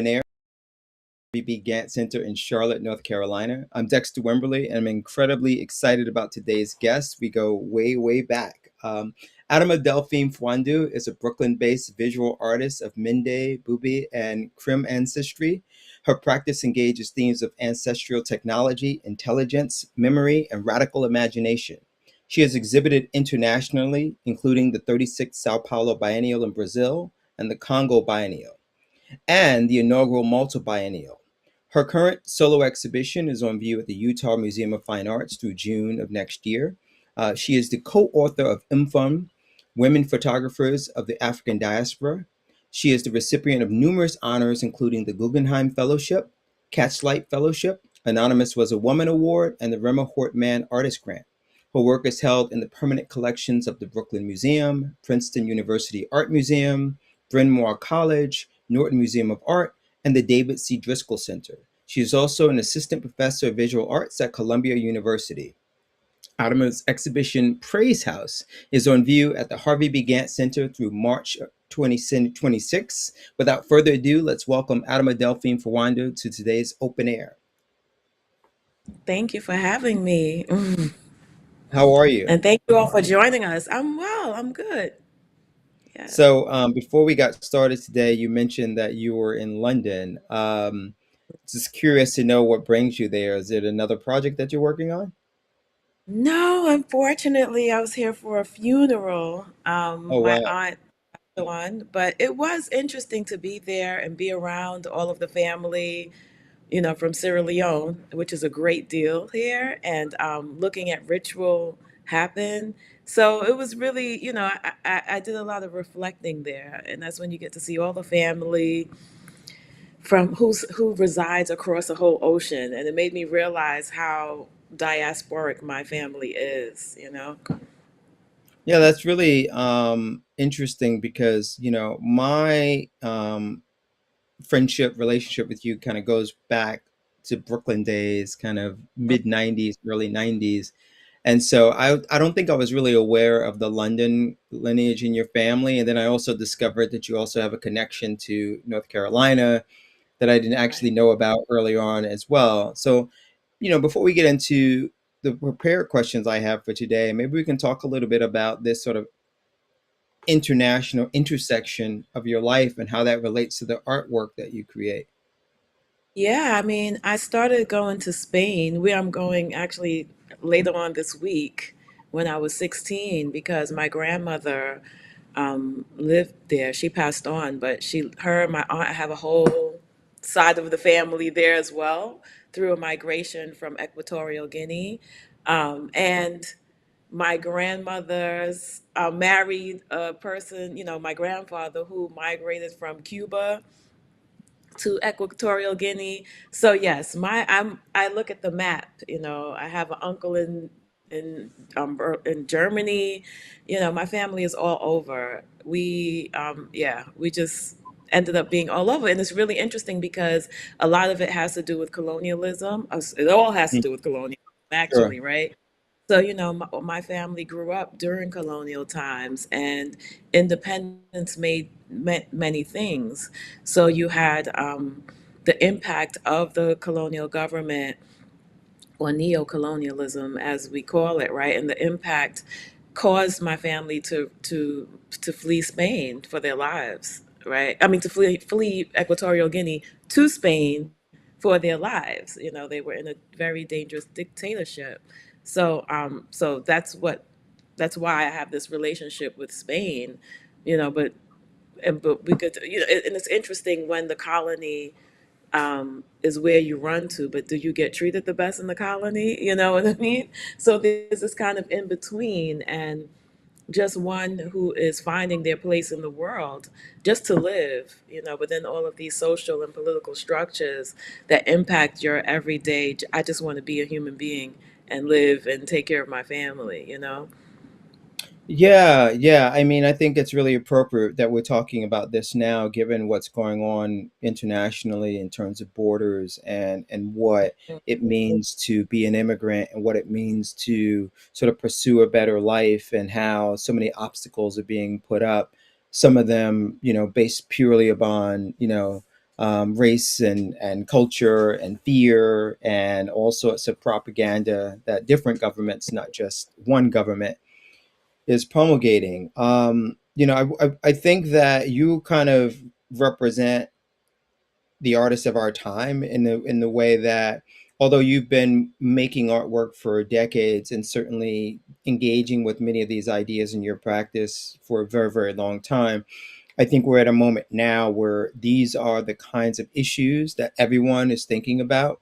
Air Bubi Gantt Center in Charlotte, North Carolina. I'm Dexter Wimberly, and I'm incredibly excited about today's guest. We go way, way back. Adama Delphine Fawundu is a Brooklyn-based visual artist of Mende, Bubi, and Krim ancestry. Her practice engages themes of ancestral technology, intelligence, memory, and radical imagination. She has exhibited internationally, including the 36th Sao Paulo Biennial in Brazil and the Congo Biennial, and the inaugural Malta Biennial. Her current solo exhibition is on view at the Utah Museum of Fine Arts through June of next year. She is the co-author of IMFUN, Women Photographers of the African Diaspora. She is the recipient of numerous honors, including the Guggenheim Fellowship, Catchlight Fellowship, Anonymous Was a Woman Award, and the Rema Hortman Artist Grant. Her work is held in the permanent collections of the Brooklyn Museum, Princeton University Art Museum, Bryn Mawr College, Norton Museum of Art, and the David C. Driscoll Center. She is also an assistant professor of visual arts at Columbia University. Adama's exhibition Praise House is on view at the Harvey B. Gantt Center through March 2026. Without further ado, let's welcome Adama Delphine Fawundu to today's Open Air. Thank you for having me. How are you? And thank you all for joining us. I'm well, I'm good. Yeah. So before we got started today, you mentioned that you were in London. Just curious to know what brings you there. Is it another project that you're working on? No, unfortunately, I was here for a funeral. Oh, My wow. aunt passed on, but it was interesting to be there and be around all of the family, from Sierra Leone, which is a great deal here, and looking at ritual happen. So it was really, I did a lot of reflecting there, and that's when you get to see all the family from who resides across the whole ocean, and it made me realize how diasporic my family is. Yeah, that's really interesting because, my friendship relationship with you kind of goes back to Brooklyn days, kind of mid 90s, early 90s. And so I don't think I was really aware of the London lineage in your family. And then I also discovered that you also have a connection to North Carolina that I didn't actually Right. know about early on as well. So, before we get into the prepared questions I have for today, maybe we can talk a little bit about this sort of international intersection of your life and how that relates to the artwork that you create. Yeah, I mean, I started going to Spain, where I'm going actually later on this week when I was 16, because my grandmother lived there. She passed on, but her and my aunt have a whole side of the family there as well through a migration from Equatorial Guinea. And my grandmother's married a person, my grandfather who migrated from Cuba to Equatorial Guinea. So yes, I look at the map. I have an uncle in Germany. My family is all over. We just ended up being all over, and it's really interesting because a lot of it has to do with colonialism. It all has to Mm. do with colonialism, Sure. actually, right? So, my family grew up during colonial times, and independence meant many things. So you had the impact of the colonial government, or neo-colonialism, as we call it, right? And the impact caused my family to flee Spain for their lives, right? I mean, to flee Equatorial Guinea to Spain for their lives. They were in a very dangerous dictatorship. So that's why I have this relationship with Spain, but we could, and it's interesting when the colony is where you run to, but do you get treated the best in the colony? You know what I mean? So there's this kind of in between, and just one who is finding their place in the world just to live, within all of these social and political structures that impact your everyday. I just want to be a human being and live and take care of my family. Yeah, yeah. I mean, I think it's really appropriate that we're talking about this now, given what's going on internationally in terms of borders and what it means to be an immigrant and what it means to sort of pursue a better life and how so many obstacles are being put up. Some of them, based purely upon, race and culture and fear and all sorts of propaganda that different governments, not just one government, is promulgating. I think that you kind of represent the artists of our time in the way that, although you've been making artwork for decades and certainly engaging with many of these ideas in your practice for a very, very long time, I think we're at a moment now where these are the kinds of issues that everyone is thinking about,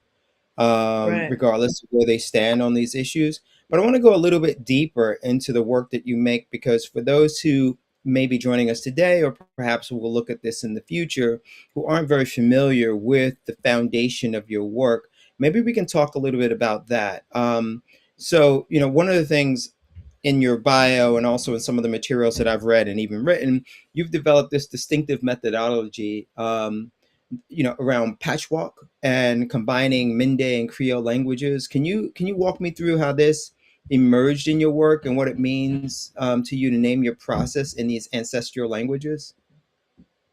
Right. regardless of where they stand on these issues. But I want to go a little bit deeper into the work that you make, because for those who may be joining us today, or perhaps will look at this in the future, who aren't very familiar with the foundation of your work, maybe we can talk a little bit about that. One of the things in your bio and also in some of the materials that I've read and even written, you've developed this distinctive methodology, around patchwork and combining Mende and Creole languages. Can you walk me through how this emerged in your work and what it means, to you to name your process in these ancestral languages?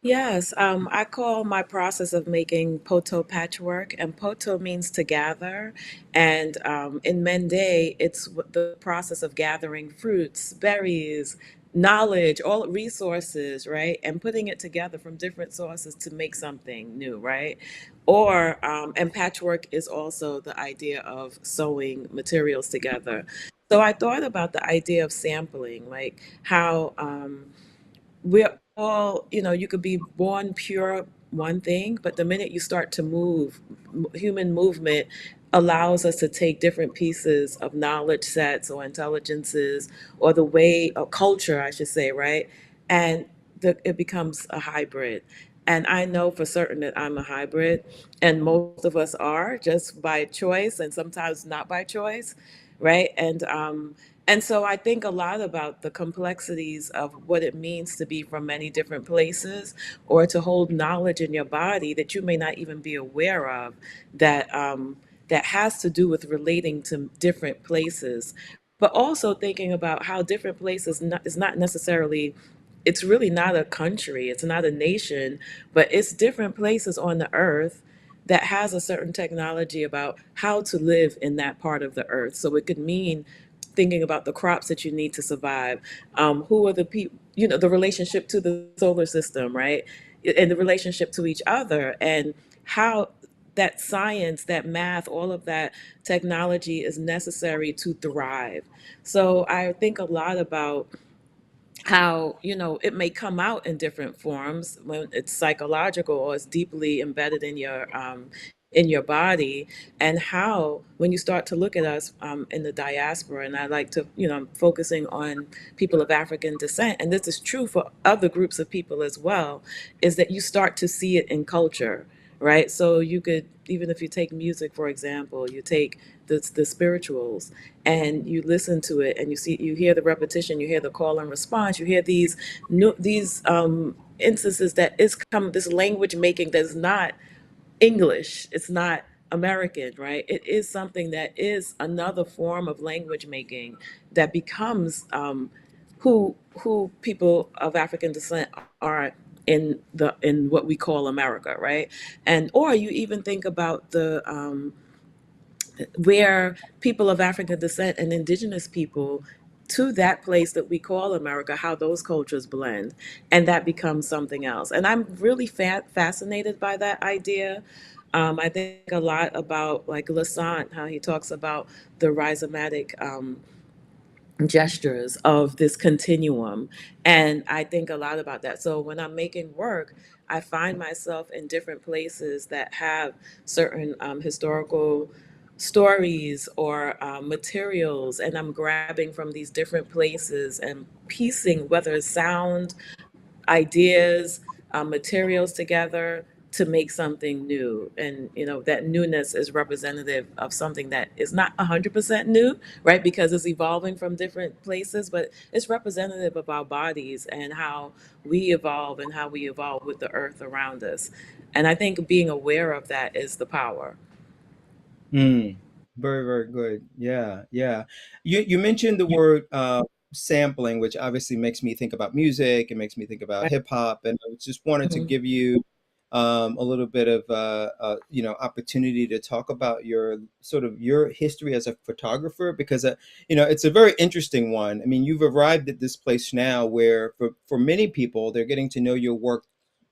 Yes, I call my process of making poto patchwork, and poto means to gather. And in Mende, it's the process of gathering fruits, berries, knowledge, all resources, right? And putting it together from different sources to make something new, right? And patchwork is also the idea of sewing materials together. So I thought about the idea of sampling, like how. We're all, you could be born pure one thing, but the minute you start to move, human movement allows us to take different pieces of knowledge sets or intelligences or the way of culture, I should say, right? And it becomes a hybrid. And I know for certain that I'm a hybrid, and most of us are just by choice and sometimes not by choice, right? And so I think a lot about the complexities of what it means to be from many different places or to hold knowledge in your body that you may not even be aware of that has to do with relating to different places. But also thinking about how different places is not necessarily, it's really not a country, it's not a nation, but it's different places on the earth that has a certain technology about how to live in that part of the earth. So it could mean thinking about the crops that you need to survive, who are the people, the relationship to the solar system, right? And the relationship to each other, and how that science, that math, all of that technology is necessary to thrive. So I think a lot about how it may come out in different forms when it's psychological or it's deeply embedded in your body, and how when you start to look at us in the diaspora, and I like to focusing on people of African descent, and this is true for other groups of people as well, is that you start to see it in culture, right? So you could, even if you take music for example, you take the spirituals and you listen to it and you hear the repetition, you hear the call and response, you hear these instances that is come this language making that's not English, it's not American, right? It is something that is another form of language making that becomes who people of African descent are in what we call America, right? And or you even think about the where people of African descent and indigenous people to that place that we call America, how those cultures blend, and that becomes something else. And I'm really fascinated by that idea. I think a lot about like Lasant, how he talks about the rhizomatic gestures of this continuum. And I think a lot about that. So when I'm making work, I find myself in different places that have certain historical stories or materials, and I'm grabbing from these different places and piecing whether it's sound, ideas, materials together to make something new. And that newness is representative of something that is not 100% new, right? Because it's evolving from different places, but it's representative of our bodies and how we evolve and how we evolve with the earth around us. And I think being aware of that is the power. Mm, very, very good. Yeah, yeah. You mentioned the word sampling, which obviously makes me think about music. It makes me think about Right. hip hop, and I just wanted to Mhm. give you a little bit of opportunity to talk about your sort of your history as a photographer, because it's a very interesting one. I mean, you've arrived at this place now where for many people they're getting to know your work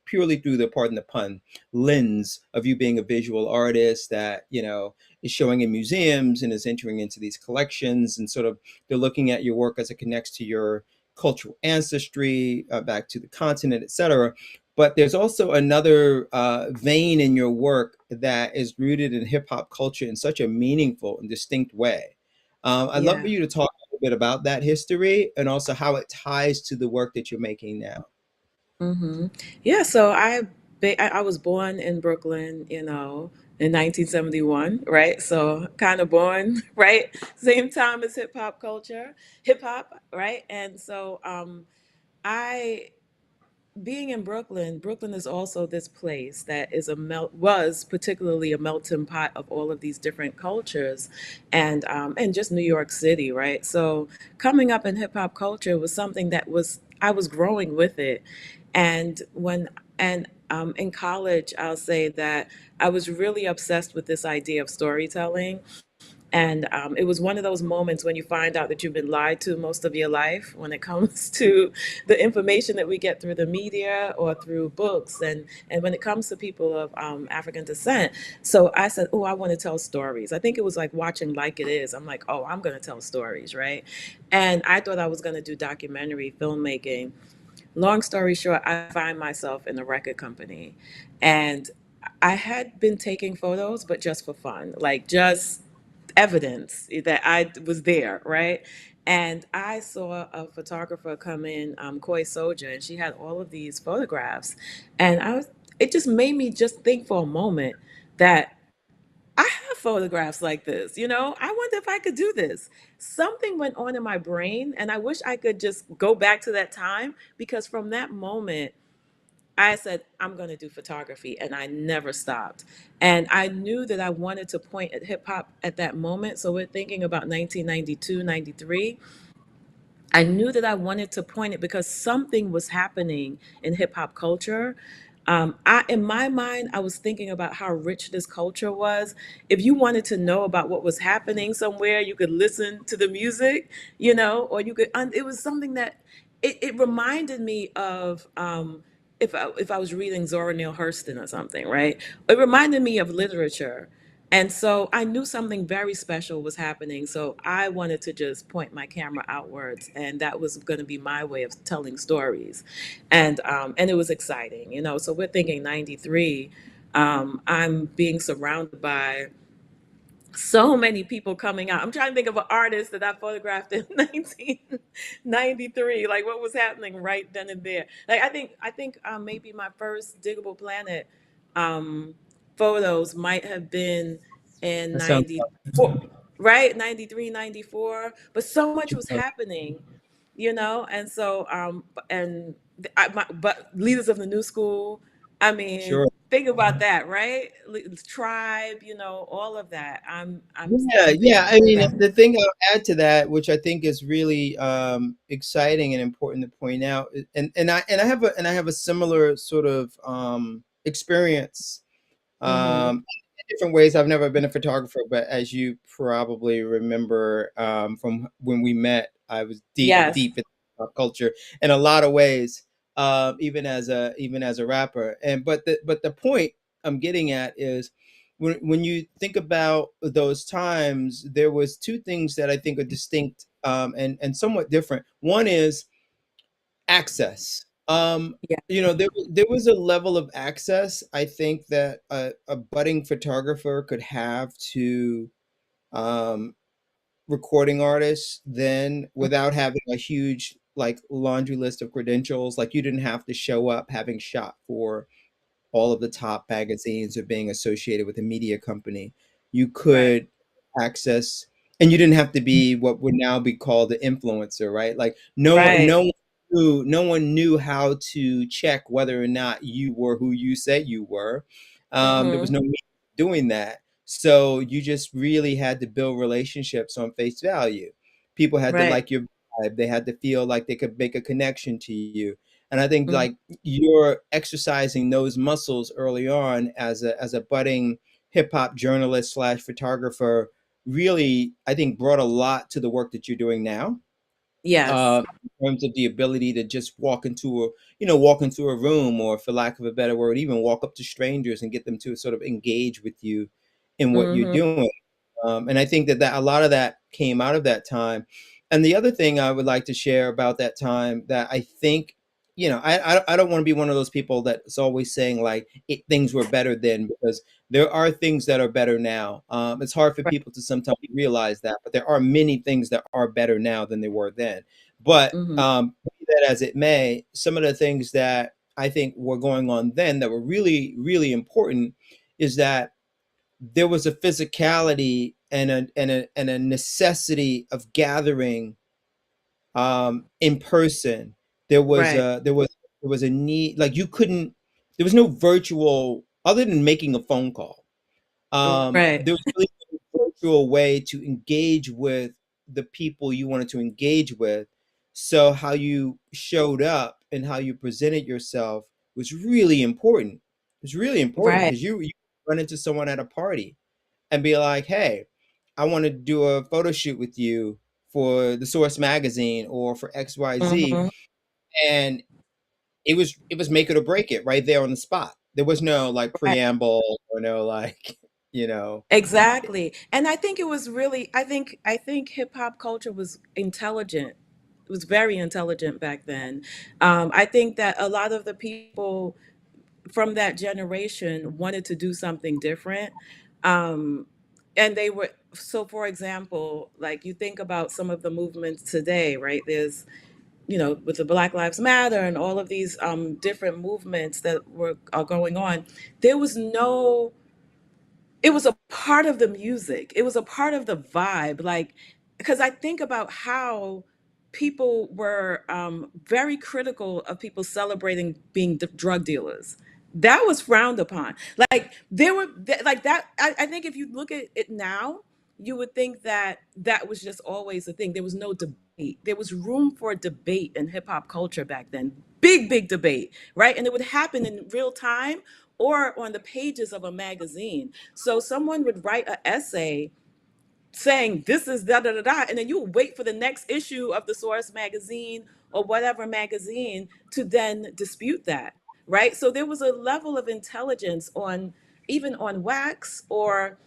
purely through the, pardon the pun, lens of you being a visual artist that is showing in museums and is entering into these collections, and sort of they're looking at your work as it connects to your cultural ancestry, back to the continent, etc. But there's also another vein in your work that is rooted in hip hop culture in such a meaningful and distinct way. I'd love for Yeah. you to talk a little bit about that history and also how it ties to the work that you're making now. hmm Yeah, so I was born in Brooklyn, in 1971, right? So kind of born, right? Same time as hip hop, right? And so I being in Brooklyn, Brooklyn is also this place that is was particularly a melting pot of all of these different cultures, and just New York City, right? So coming up in hip hop culture was something that was I was growing with it, and when and in college, I'll say that I was really obsessed with this idea of storytelling, and it was one of those moments when you find out that you've been lied to most of your life when it comes to the information that we get through the media or through books, and when it comes to people of African descent. So I said, oh, I want to tell stories. I think it was like watching Like It Is. I'm like, oh, I'm going to tell stories, right? And I thought I was going to do documentary filmmaking. Long story short, I find myself in a record company, and I had been taking photos, but just for fun, like just evidence that I was there, right? And I saw a photographer come in, Koi Soldier, and she had all of these photographs, and it just made me just think for a moment that I have photographs like this, I wonder if I could do this. Something went on in my brain, and I wish I could just go back to that time, because from that moment, I said, I'm going to do photography, and I never stopped. And I knew that I wanted to point at hip hop at that moment. So we're thinking about 1992, 93. I knew that I wanted to point it because something was happening in hip hop culture. In my mind, I was thinking about how rich this culture was. If you wanted to know about what was happening somewhere, you could listen to the music, or you could. It was something that it reminded me of. If I was reading Zora Neale Hurston or something, right? It reminded me of literature. And so I knew something very special was happening. So I wanted to just point my camera outwards, and that was going to be my way of telling stories. And it was exciting, So we're thinking 93. I'm being surrounded by so many people coming out. I'm trying to think of an artist that I photographed in 1993. Like what was happening right then and there. Like I think maybe my first Diggable Planet um, photos might have been in That sounds 94, right? 93, 94. But so much was uh, happening, and so but leaders of the new school, I mean, sure. think about that, right? Tribe, all of that. Yeah, I'm yeah. thinking I mean, back. the thing I'll add to that, which I think is really exciting and important to point out, and I have a similar sort of experience, Mm-hmm. in different ways. I've never been a photographer, but as you probably remember, from when we met, I was deep, Yes. deep in pop culture in a lot of ways, even as a rapper. And but the point I'm getting at is when you think about those times, there was two things that I think are distinct, and somewhat different. One is access. Yeah. There was a level of access I think that a budding photographer could have to um, recording artists then, without having a huge like laundry list of credentials. Like you didn't have to show up having shot for all of the top magazines or being associated with a media company. You Right. could access, and you didn't have to be what would now be called the influencer, right? Like Right. no one knew how to check whether or not you were who you said you were. There was Mm-hmm. no means of doing that. So you just really had to build relationships on face value. People had to Right. like your vibe. They had to feel like they could make a connection to you. And I think Mhm. like you're exercising those muscles early on as a budding hip hop journalist slash photographer really, I think, brought a lot to the work that you're doing now, Yes. in terms of the ability to just walk into a room, or for lack of a better word, even walk up to strangers and get them to sort of engage with you in what you're Mhm. doing. And I think that a lot of that came out of that time. And the other thing I would like to share about that time that I think, I don't want to be one of those people that's always saying like things were better then, because there are things that are better now. It's hard for Right. people to sometimes realize that, but there are many things that are better now than they were then. But Mhm. be that as it may, some of the things that I think were going on then that were really, really important is that there was a physicality and a necessity of gathering in person. There was Right. a there was there was a need, like you couldn't. There was no virtual other than making a phone call. Right. There was really no virtual way to engage with the people you wanted to engage with. So how you showed up and how you presented yourself was really important. It was really important Right. because you run into someone at a party and be like, "Hey, I want to do a photo shoot with you for the Source magazine or for XYZ." Mhm. And it was make it or break it right there on the spot. There was no like Right. preamble or no like, you know. Exactly. And I think it was really I think hip hop culture was intelligent. It was very intelligent back then. I think that a lot of the people from that generation wanted to do something different. Um, and they were, so for example, like you think about some of the movements today, right? There's, with the Black Lives Matter and all of these different movements that are going on. There was no It was a part of the music. It was a part of the vibe. Like, because I think about how people were very critical of people celebrating being drug dealers. That was frowned upon. Like, there were, like that. I think if you look at it now, you would think that that was just always a thing. There was no debate. There was room for debate in hip hop culture back then. Big, big debate, right? And it would happen in real time or on the pages of a magazine. So someone would write an essay saying this is da da da da, and then you would wait for the next issue of the Source magazine or whatever magazine to then dispute that, right? So there was a level of intelligence on even on wax or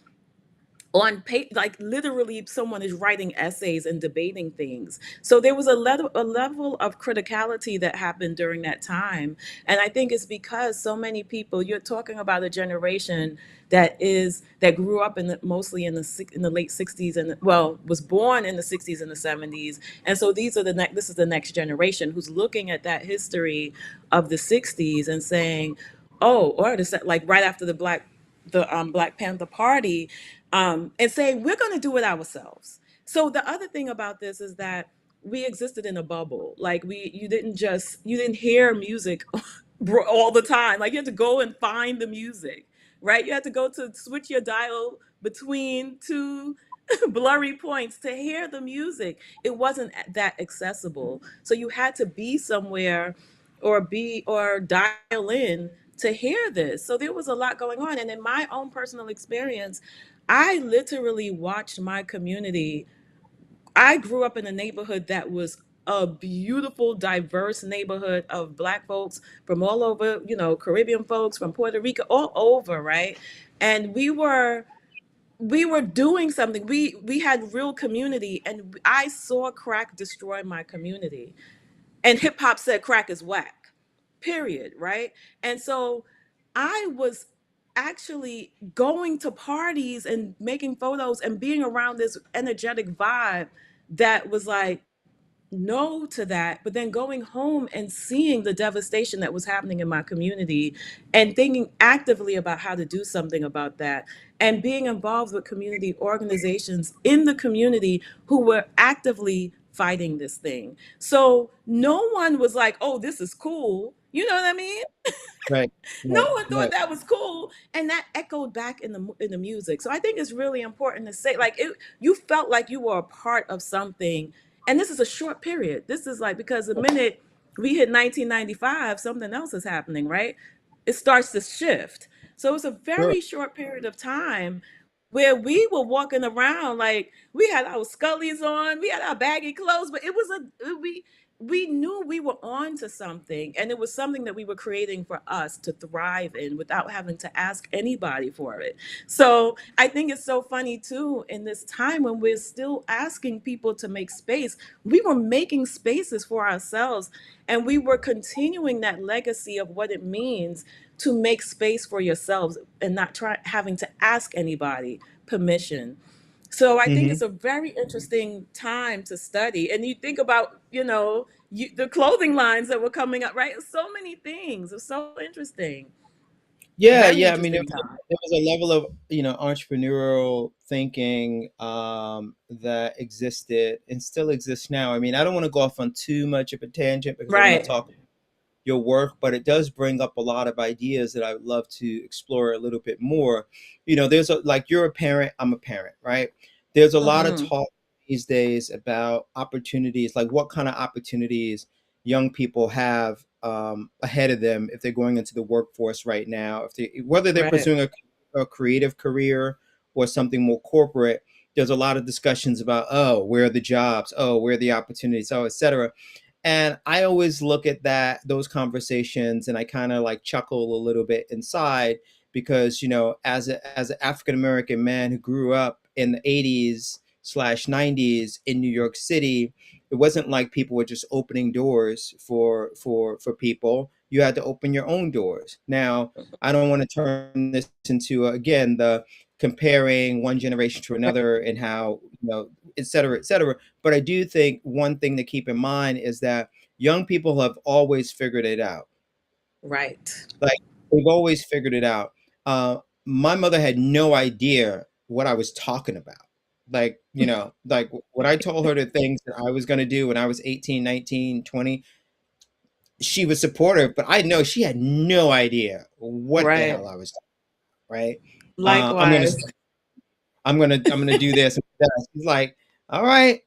on page, like literally someone is writing essays and debating things. So there was a level of criticality that happened during that time. And I think it's because so many people, you're talking about a generation that grew up mostly in the late 60s, and well, was born in the 60s and the 70s. And so this is the next generation who's looking at that history of the 60s and saying, oh, or like right after the Black Panther Party, and saying we're going to do it ourselves. So the other thing about this is that we existed in a bubble. Like you didn't hear music all the time. Like you had to go and find the music, right? You had to go to switch your dial between two blurry points to hear the music. It wasn't that accessible. So you had to be somewhere or dial in to hear this. So there was a lot going on. And in my own personal experience, I literally watched my community. I grew up in a neighborhood that was a beautiful, diverse neighborhood of Black folks from all over, Caribbean folks from Puerto Rico, all over, right? And we were doing something. We had real community, and I saw crack destroy my community. And hip hop said crack is whack, period, right? And so I was actually going to parties and making photos and being around this energetic vibe that was like no to that, but then going home and seeing the devastation that was happening in my community and thinking actively about how to do something about that and being involved with community organizations in the community who were actively fighting this thing. So no one was like, oh, this is cool. You know what I mean? Right, No right, one thought right, that was cool, and that echoed back in the music. So I think it's really important to say, like, you felt like you were a part of something. And this is a short period. This is like, because the minute we hit 1995, something else is happening, right? It starts to shift. So it's a Sure. very short period of time where we were walking around like we had our scullies on, we had our baggy clothes, but it was we knew we were on to something, and it was something that we were creating for us to thrive in without having to ask anybody for it. So I think it's so funny too, in this time when we're still asking people to make space, we were making spaces for ourselves, and we were continuing that legacy of what it means to make space for yourselves and not try having to ask anybody permission. So I think Hmm. it's a very interesting time to study. And you think about, the clothing lines that were coming up, right? So many things. It's so interesting. Yeah, Very yeah. I mean, interesting time. there was a level of entrepreneurial thinking that existed and still exists now. I mean, I don't want to go off on too much of a tangent because I want to Right. talk your work, but it does bring up a lot of ideas that I would love to explore a little bit more. There's like you're a parent, I'm a parent, right? There's a lot of Mm-hmm. talk these days about opportunities, like what kind of opportunities young people have ahead of them if they're going into the workforce right now, if they whether they're Right. pursuing a creative career or something more corporate. There's a lot of discussions about, oh, where are the jobs, oh, where are the opportunities, oh, etc. And I always look at those conversations and I kind of like chuckle a little bit inside because, as an African American man who grew up in the 80s slash 90s in New York City, it wasn't like people were just opening doors for people. You had to open your own doors. Now, I don't want to turn this into again the comparing one generation to another and how, et cetera, et cetera. But I do think one thing to keep in mind is that young people have always figured it out. Right. Like they've always figured it out. My mother had no idea what I was talking about. Like when I told her the things that I was going to do when I was 18, 19, 20, she was supportive, but I know she had no idea what the Right. hell I was talking, right? I'm going to Likewise. I'm gonna do this and that. He's like, all right,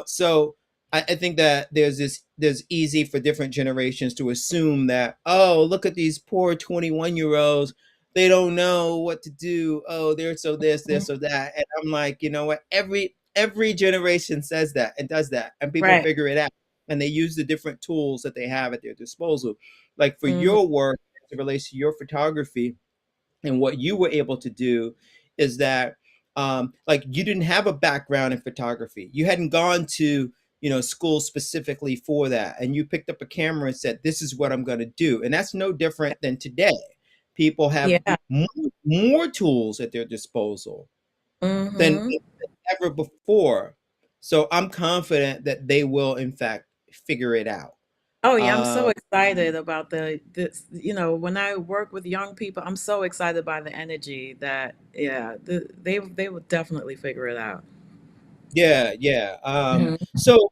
So I think that there's easy for different generations to assume that, oh, look at these poor 21-year-olds. They don't know what to do. Oh, they're so this, they're Mhm. so that. And I'm like, you know what? Every generation says that and does that, and people Right. figure it out. And they use the different tools that they have at their disposal. Like for Mhm. your work as it relates to your photography, and what you were able to do is that like you didn't have a background in photography, you hadn't gone to school specifically for that, and you picked up a camera and said, this is what I'm going to do. And that's no different than today. People have Yeah. more, more tools at their disposal than Mm-hmm. ever before, so I'm confident that they will in fact figure it out. Oh yeah, I'm so um, excited about when I work with young people, I'm so excited by the energy that they will definitely figure it out. Yeah, yeah. Mhm. So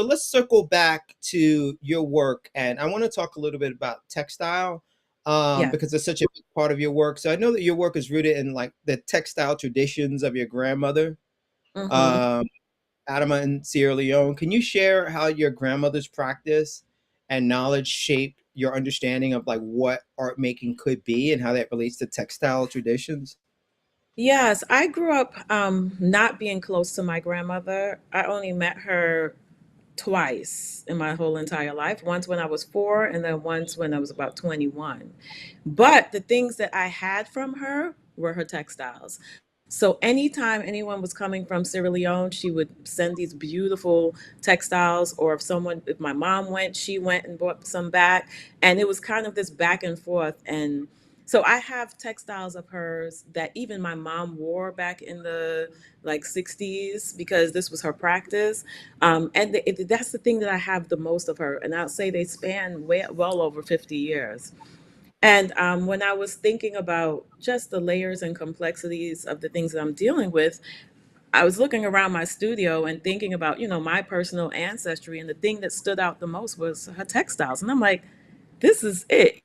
let's circle back to your work, and I want to talk a little bit about textile, Yeah. because it's such a big part of your work. So I know that your work is rooted in like the textile traditions of your grandmother, Mm-hmm. um, Adama in Sierra Leone. Can you share how your grandmother's practice and knowledge shaped your understanding of like what art making could be and how that relates to textile traditions? Yes, I grew up not being close to my grandmother. I only met her twice in my whole entire life. Once when I was 4, and then once when I was about 21. But the things that I had from her were her textiles. So anytime anyone was coming from Sierra Leone, she would send these beautiful textiles, or if my mom went, she went and brought some back. And it was kind of this back and forth. And so I have textiles of hers that even my mom wore back in the like 60s, because this was her practice. That's the thing that I have the most of her. And I'll say they span well over 50 years. And when I was thinking about just the layers and complexities of the things that I'm dealing with, I was looking around my studio and thinking about, my personal ancestry. And the thing that stood out the most was her textiles. And I'm like, this is it.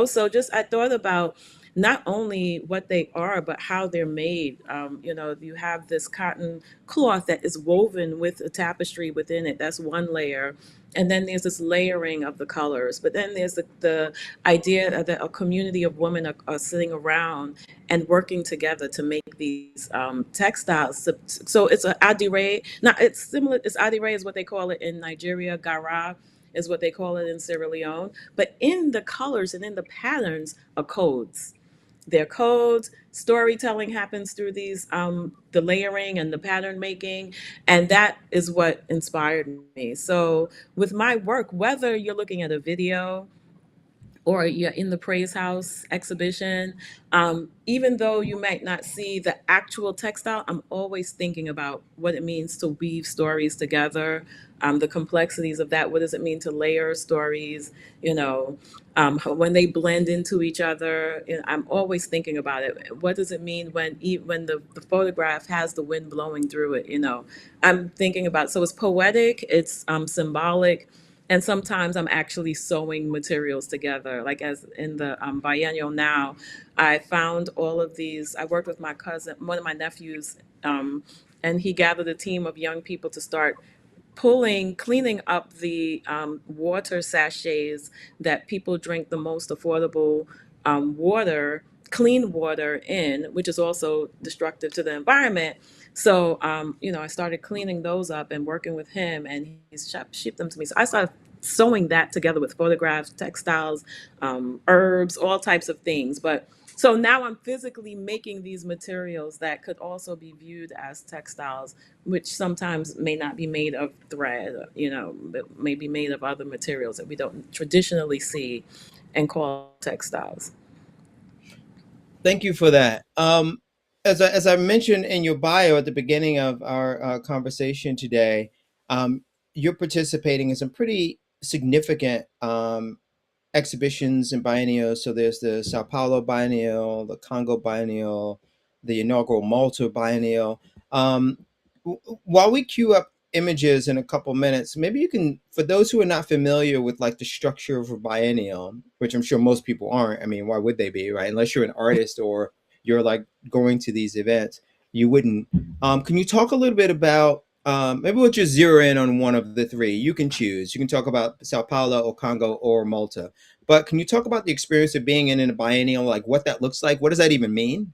So just I thought about not only what they are, but how they're made. You have this cotton cloth that is woven with a tapestry within it. That's one layer. And then there's this layering of the colors. But then there's the idea that a community of women are sitting around and working together to make these textiles. So it's a adire. Now it's similar. It's adire is what they call it in Nigeria. Gara is what they call it in Sierra Leone. But in the colors and in the patterns are codes. Their codes. Storytelling happens through these the layering and the pattern making, and that is what inspired me. So with my work, whether you're looking at a video or you're in the Praise House exhibition, even though you might not see the actual textile, I'm always thinking about what it means to weave stories together, the complexities of that. What does it mean to layer stories? You know, when they blend into each other. I'm always thinking about it. What does it mean when when the photograph has the wind blowing through it? I'm thinking about. So it's poetic. It's symbolic, and sometimes I'm actually sewing materials together. Like as in the biennial now, I found all of these. I worked with my cousin, one of my nephews, and he gathered a team of young people to start cleaning up the water sachets that people drink the most affordable water, clean water in, which is also destructive to the environment. So, I started cleaning those up and working with him, and he's shipped them to me. So I started sewing that together with photographs, textiles, herbs, all types of things. But so now I'm physically making these materials that could also be viewed as textiles, which sometimes may not be made of thread, but may be made of other materials that we don't traditionally see and call textiles. Thank you for that. As I mentioned in your bio at the beginning of our conversation today, you're participating in some pretty significant exhibitions and biennials. So there's the Sao Paulo Biennial, the Congo Biennial, the inaugural Malta Biennial. While we queue up images in a couple minutes, maybe you can, for those who are not familiar with like the structure of a biennial, which I'm sure most people aren't. I mean, why would they be, right? Unless you're an artist or you're like going to these events, you wouldn't. Can you talk a little bit about maybe we'll just zero in on one of the three. You can choose. You can talk about Sao Paulo or Congo or Malta. But can you talk about the experience of being in a biennial, like what that looks like? What does that even mean?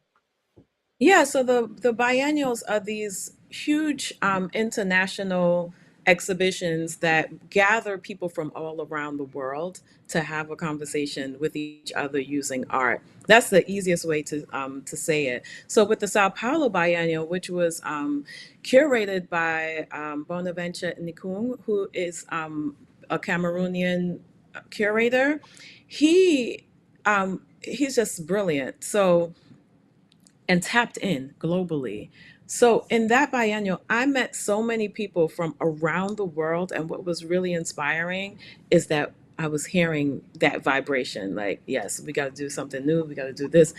Yeah, so the biennials are these huge international exhibitions that gather people from all around the world to have a conversation with each other using art. That's the easiest way to say it. So with the Sao Paulo Biennial, which was curated by Bonaventure Nikung, who is a Cameroonian curator, he's just brilliant. So and tapped in globally. So in that biennial, I met so many people from around the world. And what was really inspiring is that I was hearing that vibration like, yes, we got to do something new. We got to do this.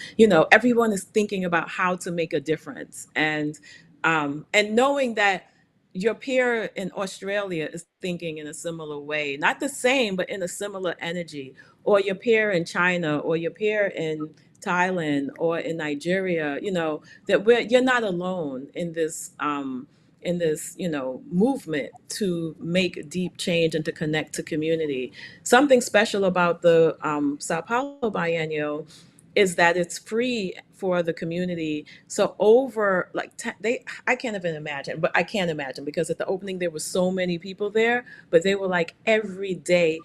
Everyone is thinking about how to make a difference. And knowing that your peer in Australia is thinking in a similar way, not the same, but in a similar energy, or your peer in China, or your peer in Thailand or in Nigeria, that you're not alone in this movement to make deep change and to connect to community. Something special about the Sao Paulo Biennial is that it's free for the community. So over like I can't even imagine, but I can't imagine because at the opening there were so many people there, but they were like everyday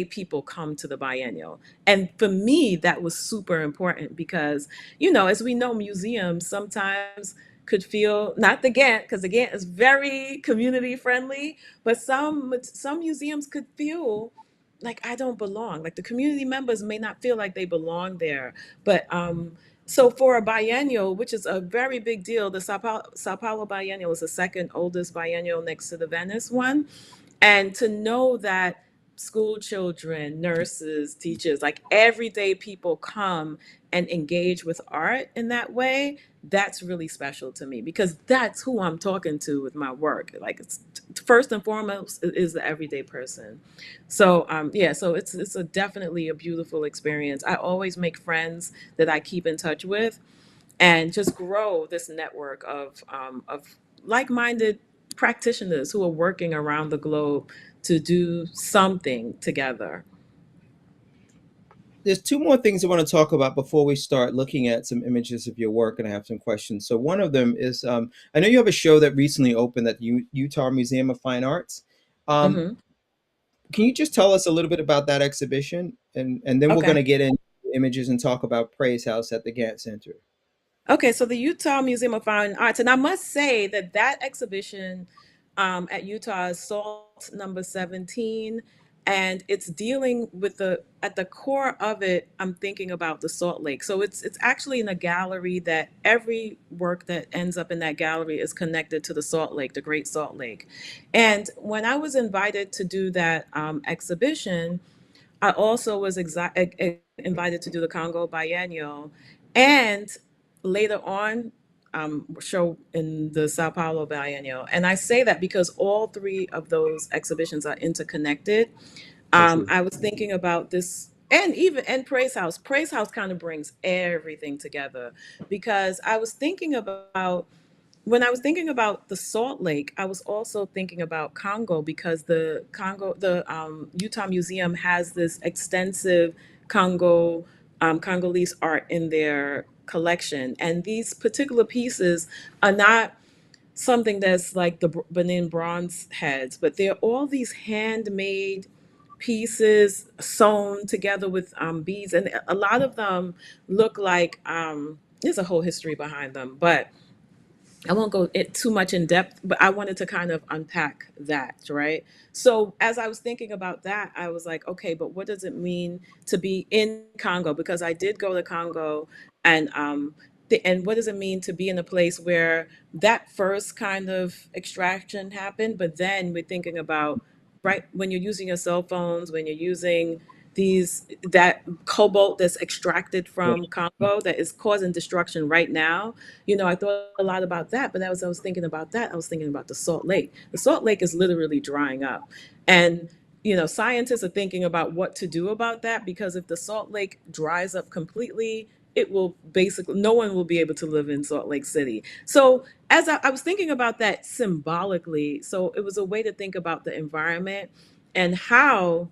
people come to the biennial. And for me, that was super important because, as we know, museums sometimes could feel not the Gantt, because the Gantt is very community friendly, but some museums could feel like I don't belong. Like the community members may not feel like they belong there. But so for a biennial, which is a very big deal, the Sao Paulo Biennial is the second oldest biennial next to the Venice one. And to know that school children, nurses, teachers, like everyday people come and engage with art in that way, that's really special to me because that's who I'm talking to with my work. Like it's first and foremost is the everyday person. So yeah, so it's a definitely a beautiful experience. I always make friends that I keep in touch with and just grow this network of like-minded practitioners who are working around the globe to do something together. There's two more things I want to talk about before we start looking at some images of your work, and I have some questions. So one of them is, I know you have a show that recently opened at Utah Museum of Fine Arts. Um, Hmm. can you just tell us a little bit about that exhibition, and then we're going Okay. to get into images and talk about Praise House at the Gantt Center. Okay, so the Utah Museum of Fine Arts, and I must say that that exhibition at Utah is SALT number 17, and it's dealing with the at the core of it. I'm thinking about the Salt Lake. So it's actually in a gallery that every work that ends up in that gallery is connected to the Salt Lake, the Great Salt Lake. And when I was invited to do that exhibition, I also was invited to do the Congo Biennial, and later on, show in the Sao Paulo Biennial. And I say that because all three of those exhibitions are interconnected. So true. I was thinking about this, and even and Praise House. Praise House kind of brings everything together because I was thinking about when I was thinking about the Salt Lake, I was also thinking about Congo because the Utah Museum has this extensive Congolese art in their collection, and these particular pieces are not something that's like the Benin bronze heads, but they're all these handmade pieces sewn together with beads, and a lot of them look like there's a whole history behind them, but I won't go it too much in depth, but I wanted to kind of unpack that, right? So as I was thinking about that, I was like, okay, but what does it mean to be in Congo? Because I did go to Congo, and and what does it mean to be in a place where that first kind of extraction happened, but then we're thinking about right when you're using your cell phones, when you're using these that cobalt that's extracted Yeah. from Congo that is causing destruction right now. I thought a lot about that, but as I was thinking about that, I was thinking about the Salt Lake. The Salt Lake is literally drying up. And, scientists are thinking about what to do about that because if the Salt Lake dries up completely, it will basically, no one will be able to live in Salt Lake City. So, as I was thinking about that symbolically, so it was a way to think about the environment and how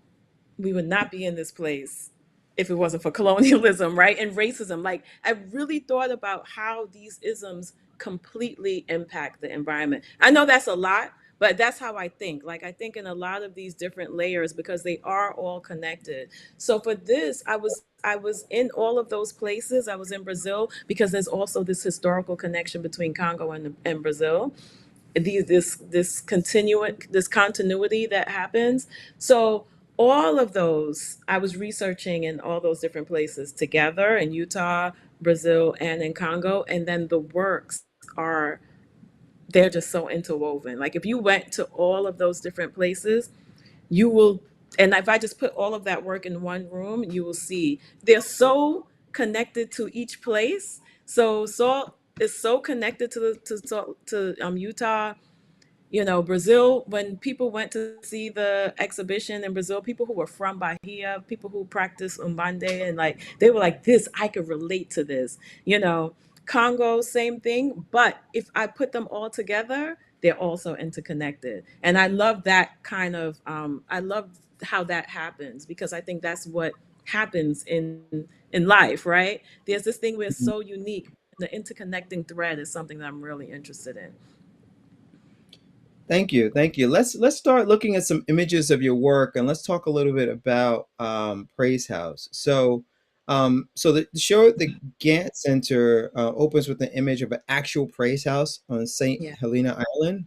we would not be in this place if it wasn't for colonialism, right? And racism. Like, I really thought about how these isms completely impact the environment. I know that's a lot, but that's how I think. Like, I think in a lot of these different layers because they are all connected. So for this, I was in all of those places. I was in Brazil because there's also this historical connection between Congo and Brazil, this continuity that happens. So all of those I was researching in all those different places together in Utah, Brazil, and in Congo, and then the works are they're just so interwoven. Like if you went to all of those different places, you will, and if I just put all of that work in one room, you will see they're so connected to each place. So salt is so connected to Utah. Brazil, when people went to see the exhibition in Brazil, people who were from Bahia, people who practice Umbande, and like, they were like, this, I could relate to this. You know, Congo, same thing. But if I put them all together, they're also interconnected. And I love that I love how that happens because I think that's what happens in life, right? There's this thing where it's so unique. The interconnecting thread is something that I'm really interested in. Thank you, thank you. Let's start looking at some images of your work, and let's talk a little bit about Praise House. So the show at the Gantt Center opens with an image of an actual Praise House on Saint Yeah. Helena Island.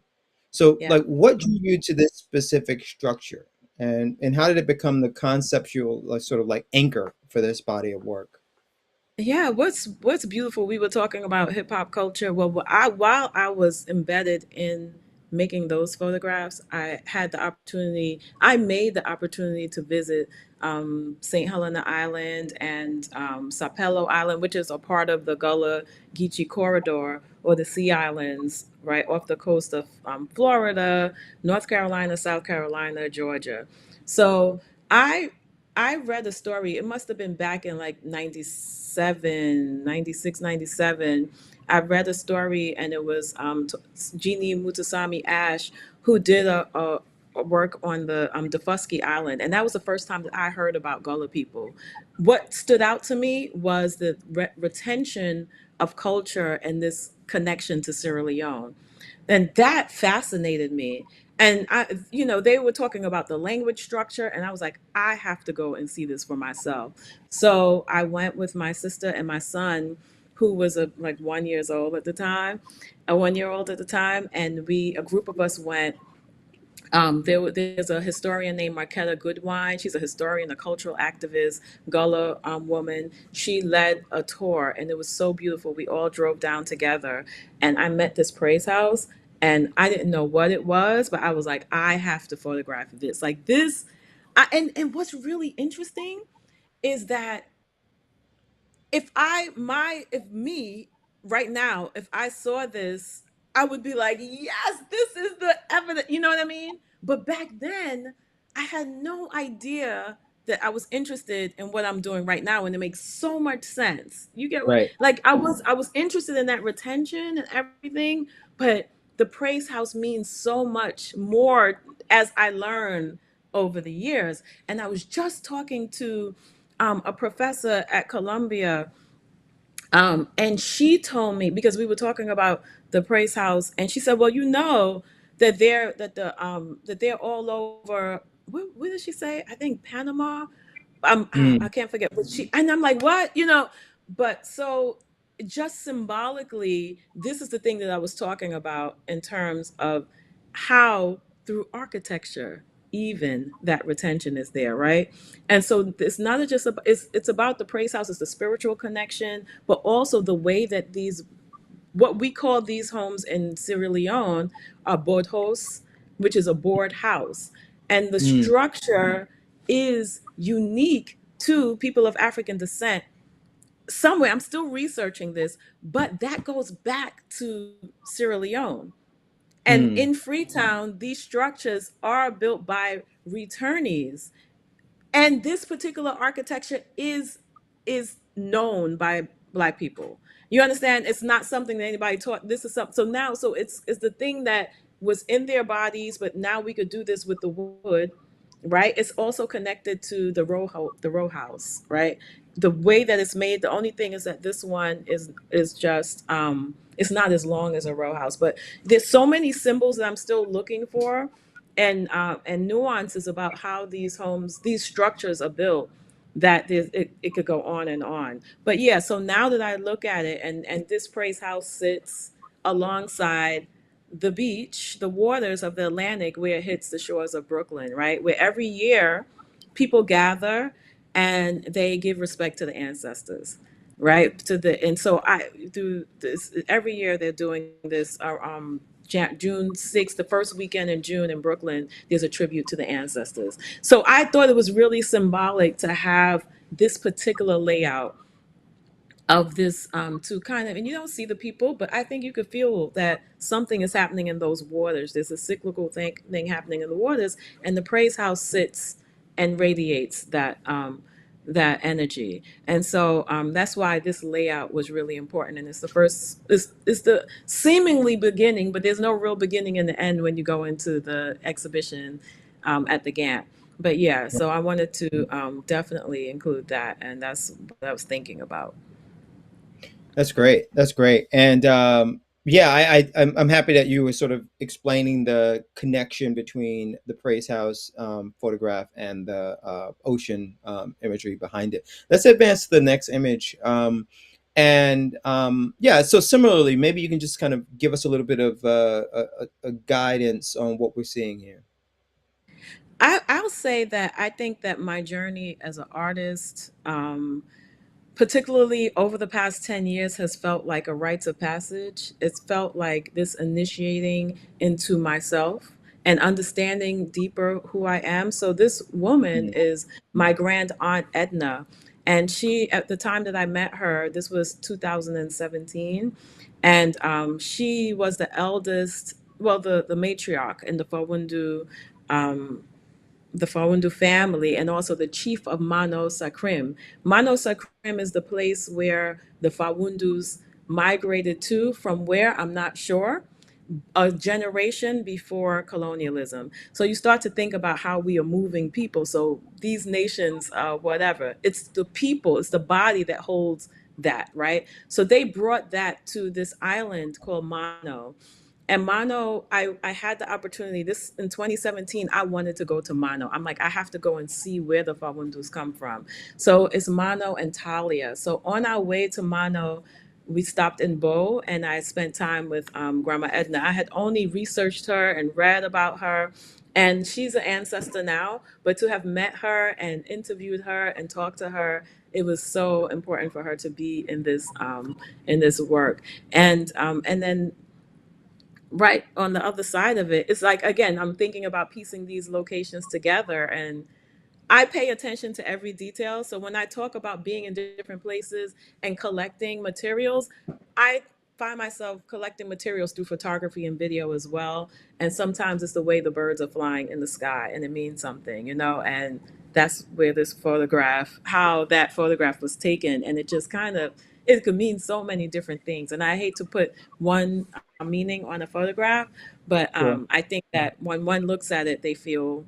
So, Yeah. like, what drew you to this specific structure, and how did it become the conceptual, like, sort of like anchor for this body of work? Yeah, what's beautiful, we were talking about hip hop culture. Well, while I was embedded in making those photographs, I made the opportunity to visit St. Helena Island and Sapelo Island, which is a part of the Gullah Geechee Corridor, or the Sea Islands, right off the coast of Florida, North Carolina, South Carolina, Georgia. So I I read a story. It must have been back in like 97, 96, 97. I read a story, and it was Jeannie Mutasami Ash, who did a work on the Defusky Island. And that was the first time that I heard about Gullah people. What stood out to me was the retention of culture and this connection to Sierra Leone. And that fascinated me. And they were talking about the language structure, and I was like, I have to go and see this for myself. So I went with my sister and my son, who was like 1 years old at the time, a 1 year old at the time, and a group of us went. There's a historian named Marquetta Goodwine. She's a historian, a cultural activist, Gullah woman. She led a tour, and it was so beautiful. We all drove down together, and I met this praise house, and I didn't know what it was, but I was like, I have to photograph this. Like this, and what's really interesting is that if me right now, if I saw this, I would be like, yes, this is the evidence. You know what I mean? But back then, I had no idea that I was interested in what I'm doing right now, and it makes so much sense. You get what? Right. Like I was interested in that retention and everything, but the praise house means so much more as I learn over the years. And I was just talking to a professor at Columbia, and she told me, because we were talking about the Praise House, and she said, "Well, that they're all over. What did she say? I think Panama. I Mm, can't forget what she." And I'm like, "What? You know?" But so, just symbolically, this is the thing that I was talking about in terms of how through architecture, even that retention is there, right? And so it's not just about, it's about the praise house, it's the spiritual connection, but also the way that these, what we call these homes in Sierra Leone, are bodhos, which is a board house. And the mm, structure is unique to people of African descent. Somewhere, I'm still researching this, but that goes back to Sierra Leone. And mm, in Freetown, these structures are built by returnees, and this particular architecture is known by Black people. You understand? It's not something that anybody taught. This is something. So now, so it's the thing that was in their bodies, but now we could do this with the wood, right? It's also connected to the row house, right? The way that it's made, the only thing is that this one is just it's not as long as a row house, but there's so many symbols that I'm still looking for, and nuances about how these structures are built, that it could go on and on. But yeah, so now that I look at it, and this praise house sits alongside the beach, the waters of the Atlantic, where it hits the shores of Brooklyn, right? Where every year people gather and they give respect to the ancestors, right? And so I do this every year. They're doing this. June 6th, the first weekend in June in Brooklyn, there's a tribute to the ancestors. So I thought it was really symbolic to have this particular layout of this, to kind of, and you don't see the people, but I think you could feel that something is happening in those waters. There's a cyclical thing happening in the waters, and the praise house sits and radiates that energy. And so that's why this layout was really important. And it's the seemingly beginning, but there's no real beginning in the end when you go into the exhibition at the Gantt. But yeah, so I wanted to definitely include that, and that's what I was thinking about. that's great. That's great. And yeah, I'm happy that you were sort of explaining the connection between the Praise House photograph and the ocean imagery behind it. Let's advance to the next image. And yeah, so similarly, maybe you can just kind of give us a little bit of a guidance on what we're seeing here. I'll say that I think that my journey as an artist, particularly over the past 10 years, has felt like a rites of passage. It's felt like this initiating into myself and understanding deeper who I am. So this woman Mm. is my grand aunt Edna. And she, at the time that I met her, this was 2017, and she was the eldest, well, the matriarch in um, the Fawundu family, and also the chief of Mano Sakrim. Mano Sakrim is the place where the Fawundus migrated to, from where I'm not sure, a generation before colonialism. So you start to think about how we are moving people. So these nations, whatever, it's the people, it's the body that holds that, right? So they brought that to this island called Mano. And Mano, I had the opportunity, this in 2017, I wanted to go to Mano. I'm like, I have to go and see where the Fawundus come from. So it's Mano and Talia. So on our way to Mano, we stopped in Bo, and I spent time with Grandma Edna. I had only researched her and read about her, and she's an ancestor now. But to have met her and interviewed her and talked to her, it was so important for her to be in this work. And then right on the other side of it, it's like, again, I'm thinking about piecing these locations together, and I pay attention to every detail. So when I talk about being in different places and collecting materials, I find myself collecting materials through photography and video as well. And sometimes it's the way the birds are flying in the sky and it means something, you know, and that's where this photograph, how that photograph was taken. And it just kind of, it could mean so many different things. And I hate to put one meaning on a photograph, but Sure. I think that when one looks at it, they feel,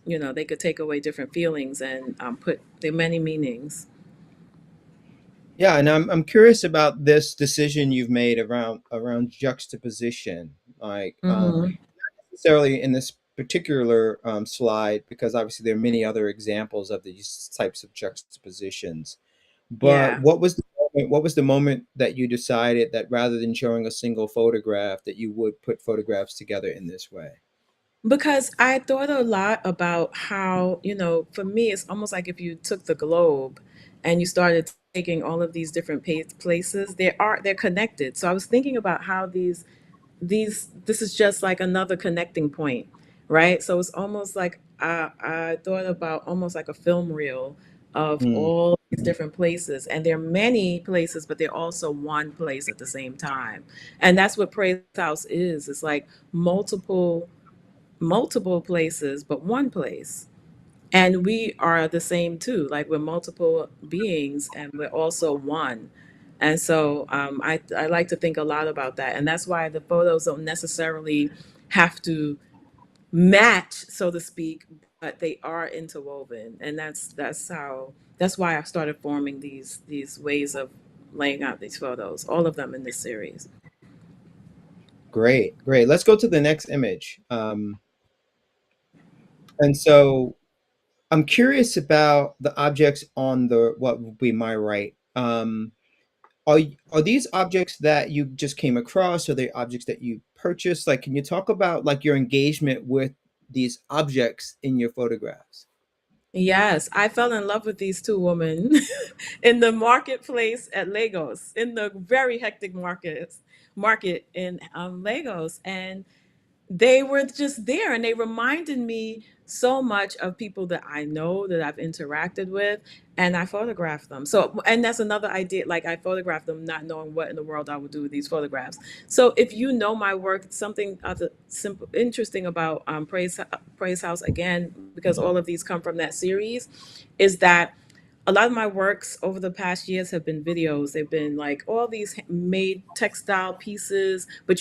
you know, they could take away different feelings and put their many meanings. Yeah, and I'm curious about this decision you've made around juxtaposition, like Hmm. necessarily in this particular slide, because obviously there are many other examples of these types of juxtapositions. But Yeah, what was the moment that you decided that rather than showing a single photograph, that you would put photographs together in this way? because I thought a lot about how, you know, for me, it's almost like if you took the globe and you started taking all of these different places, they're connected. So I was thinking about how this is just like another connecting point, right? So it's almost like I thought about almost like a film reel of Mm. all these different places, and there are many places, but they're also one place at the same time. And that's what Praise House is. It's like multiple places, but one place. And we are the same too. Like we're multiple beings, and we're also one. And so I like to think a lot about that. And that's why the photos don't necessarily have to match, so to speak, but they are interwoven. And that's why I started forming these ways of laying out these photos, all of them in this series. Great, great. Let's go to the next image. And so I'm curious about the objects on the what would be my right. Are these objects that you just came across? Are they objects that you purchased? Like, can you talk about like your engagement with these objects in your photographs? Yes, I fell in love with these two women in the marketplace at Lagos, in the very hectic market in Lagos, and they were just there, and they reminded me so much of people that I know, that I've interacted with, and I photographed them. So, and that's another idea, like I photographed them not knowing what in the world I would do with these photographs. So if you know my work, something other simple interesting about Praise House, again, because all of these come from that series, is that a lot of my works over the past years have been videos. They've been like all these made textile pieces, but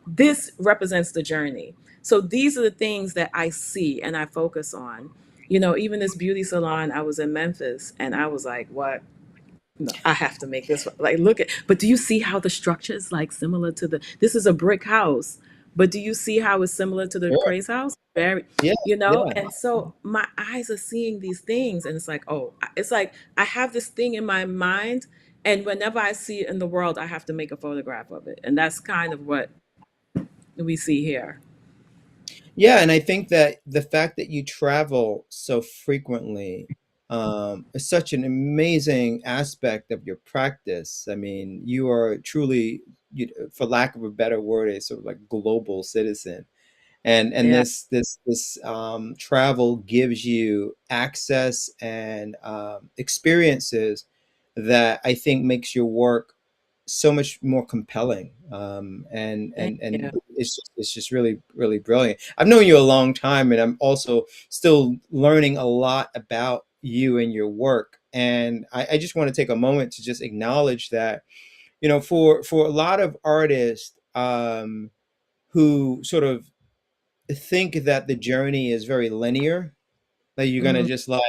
this represents the journey. So these are the things that I see and I focus on. You know, even this beauty salon, I was in Memphis and I was like, what? No, I have to make this like look at, but do you see how the structure is like similar to this is a brick house, but do you see how it's similar to the Sure. praise house? Very, Yeah, you know, yeah. and so my eyes are seeing these things and it's like, oh, it's like I have this thing in my mind, and whenever I see it in the world, I have to make a photograph of it. And that's kind of what we see here. Yeah, and I think that the fact that you travel so frequently It's such an amazing aspect of your practice. I mean, you are truly, for lack of a better word, a sort of like global citizen. And Yeah. this travel gives you access and experiences that I think makes your work so much more compelling. Thank And you. it's just really really brilliant. I've known you a long time, and I'm also still learning a lot about you and your work. And I just want to take a moment to just acknowledge that, for a lot of artists, who sort of think that the journey is very linear, that you're gonna Hmm. just like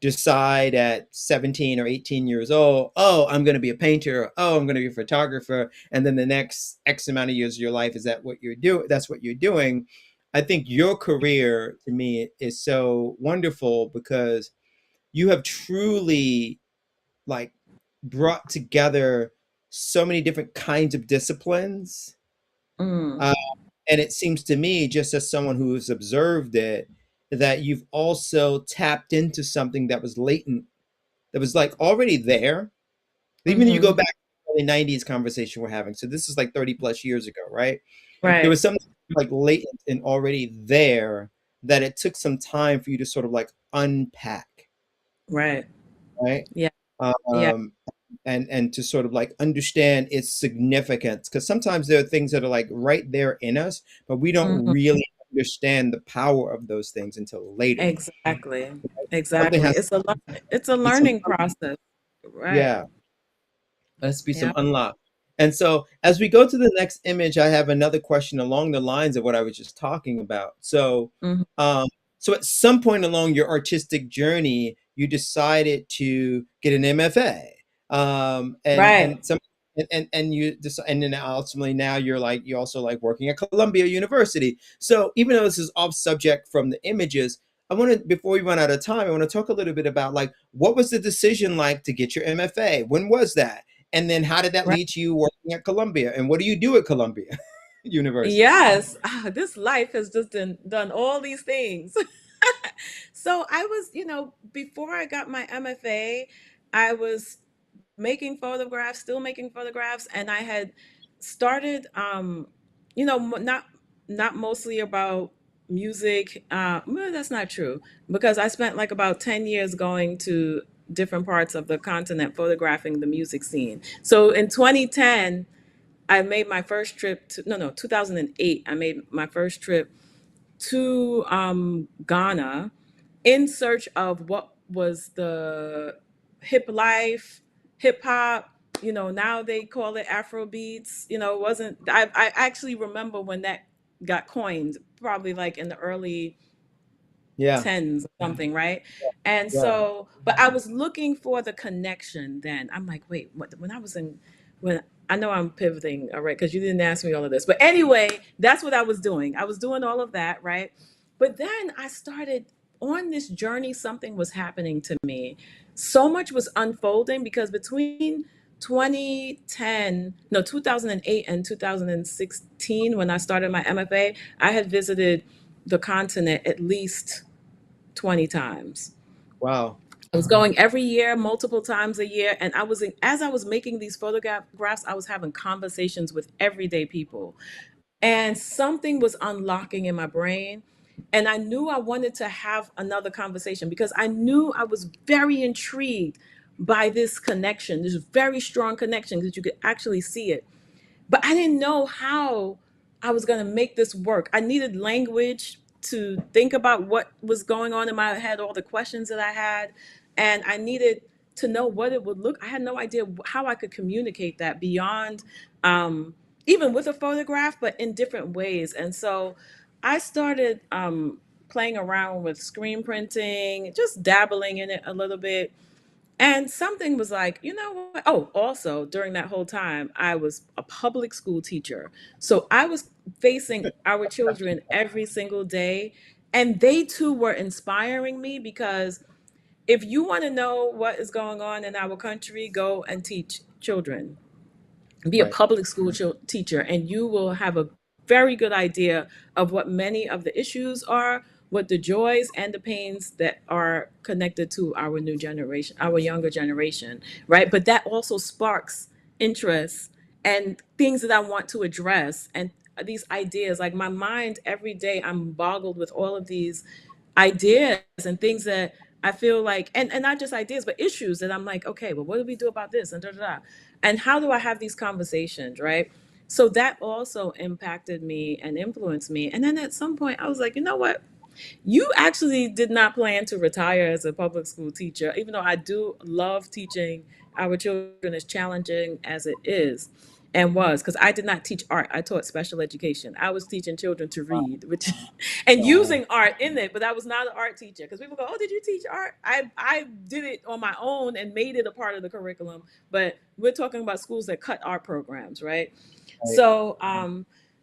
decide at 17 or 18 years old, oh, I'm gonna be a painter, oh, I'm gonna be a photographer, and then the next X amount of years of your life is that what you're doing, that's what you're doing. I think your career to me is so wonderful because you have truly like brought together so many different kinds of disciplines. Mm. uh, and it seems to me, just as someone who's observed it, that you've also tapped into something that was latent, that was like already there. Even if you go Hmm. back to the early 90s conversation we're having, so this is like 30 plus years ago, right? There Right. was something like latent and already there that it took some time for you to sort of like unpack, Right. right? Yeah. Yeah. Um, and to sort of like understand its significance, because sometimes there are things that are like right there in us, but we don't Hmm. really understand the power of those things until later. Exactly. Something Exactly. has It's a to be some, learning process. Right. yeah, has to be some Yeah. unlock. And so as we go to the next image, I have another question along the lines of what I was just talking about. So, Hmm. um, so at some point along your artistic journey, you decided to get an MFA, and Right. and some. And you just, and then ultimately now you're also like working at Columbia University. So even though this is off subject from the images, I want to, before we run out of time, I want to talk a little bit about like what was the decision like to get your MFA? When was that? And then how did that Right. lead to you working at Columbia? And what do you do at Columbia University? Yes. This life has just done all these things. So I was, before I got my MFA, I was making photographs, still making photographs, and I had started, not mostly about music. Well, that's not true because I spent like about 10 years going to different parts of the continent photographing the music scene. So in 2010, I made my first trip to no, 2008. I made my first trip to Ghana in search of what was the hip life, hip hop. Now they call it Afro beats. It wasn't. I actually remember when that got coined, probably like in the early Yeah, tens or something, right? And yeah, so, but I was looking for the connection then. I'm like, wait, what? When I know I'm pivoting, all right, because you didn't ask me all of this. But anyway, that's what I was doing. I was doing all of that, right? But then I started on this journey, something was happening to me. So much was unfolding because between 2010, no, 2008 and 2016, when I started my MFA, I had visited the continent at least 20 times. wow, I was going every year, multiple times a year, and as I was making these photographs, I was having conversations with everyday people, and something was unlocking in my brain, and I knew I wanted to have another conversation because I knew I was very intrigued by this connection, this very strong connection that you could actually see it, but I didn't know how I was going to make this work. I needed language to think about what was going on in my head, all the questions that I had, and I needed to know what it would look. I had no idea how I could communicate that beyond um, even with a photograph, but in different ways. And so I started playing around with screen printing, just dabbling in it a little bit, and something was like, you know what? Oh, also during that whole time, I was a public school teacher. So I was facing our children every single day. And they too were inspiring me because if you want to know what is going on in our country, go and teach children. Be a right. public school teacher, and you will have a very good idea of what many of the issues are with the joys and the pains that are connected to our new generation, our younger generation, right? But that also sparks interest and things that I want to address, and these ideas. Like my mind every day, I'm boggled with all of these ideas and things that I feel like, and not just ideas, but issues that I'm like, okay, well, what do we do about this? And da da da. And how do I have these conversations, right? So that also impacted me and influenced me. And then at some point, I was like, you know what? You actually did not plan to retire as a public school teacher, even though I do love teaching our children, as challenging as it is and was, because I did not teach art. I taught special education. I was teaching children to read, which and Wow. using art in it, but I was not an art teacher. Because people go, "Oh, did you teach art?" I did it on my own and made it a part of the curriculum. But we're talking about schools that cut art programs, right? Right. So,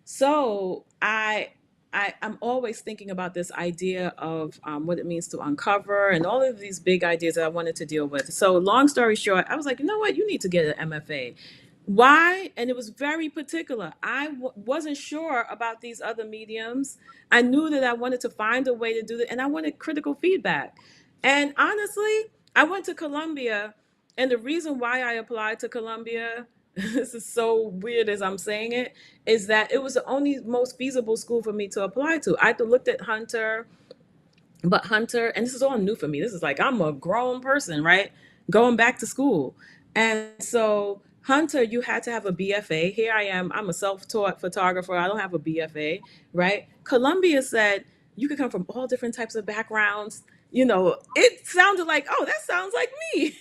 so I'm always thinking about this idea of what it means to uncover and all of these big ideas that I wanted to deal with. So, long story short, I was like, you know what? You need to get an MFA. Why? And it was very particular. Wasn't sure about these other mediums. I knew that I wanted to find a way to do that, and I wanted critical feedback. And honestly, I went to Columbia, and the reason why I applied to Columbia, this is so weird as I'm saying it, is that it was the only most feasible school for me to apply to. I looked at Hunter, but Hunter, and this is all new for me. This is like I'm a grown person, right? Going back to school. And so Hunter, you had to have a BFA. Here I am. I'm a self-taught photographer. I don't have a BFA, right? Columbia said you could come from all different types of backgrounds. It sounded like, oh, that sounds like me.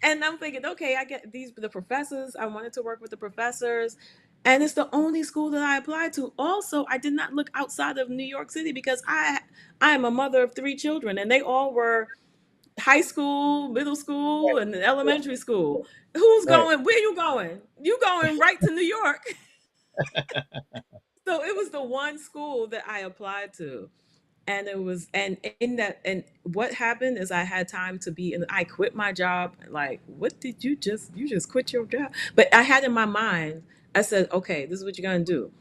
And I'm thinking, okay, I get the professors. I wanted to work with the professors. And it's the only school that I applied to. Also, I did not look outside of New York City because I am a mother of three children, and they all were high school, middle school, and elementary school. Who's Right. going? Where you going? You going right to New York? So it was the one school that I applied to. And it was, and in that, and what happened is I had time to be, and I quit my job. Like, what did you just quit your job? But I had in my mind, I said, okay, this is what you're gonna do.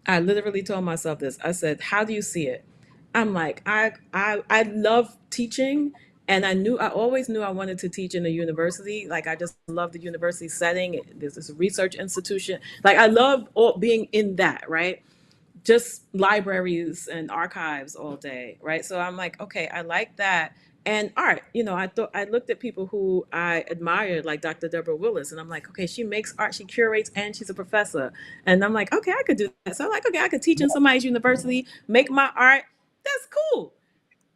I literally told myself this. I said, how do you see it? I'm like, I love teaching, and I always knew I wanted to teach in a university. Like, I just love the university setting. There's this research institution. Like, I love being in that, right? Just libraries and archives all day, right? So I'm like, okay, I like that. And art, I looked at people who I admired, like Dr. Deborah Willis, and I'm like, okay, she makes art, she curates, and she's a professor. And I'm like, okay, I could do that. So I'm like, okay, I could teach in somebody's university, make my art. That's cool.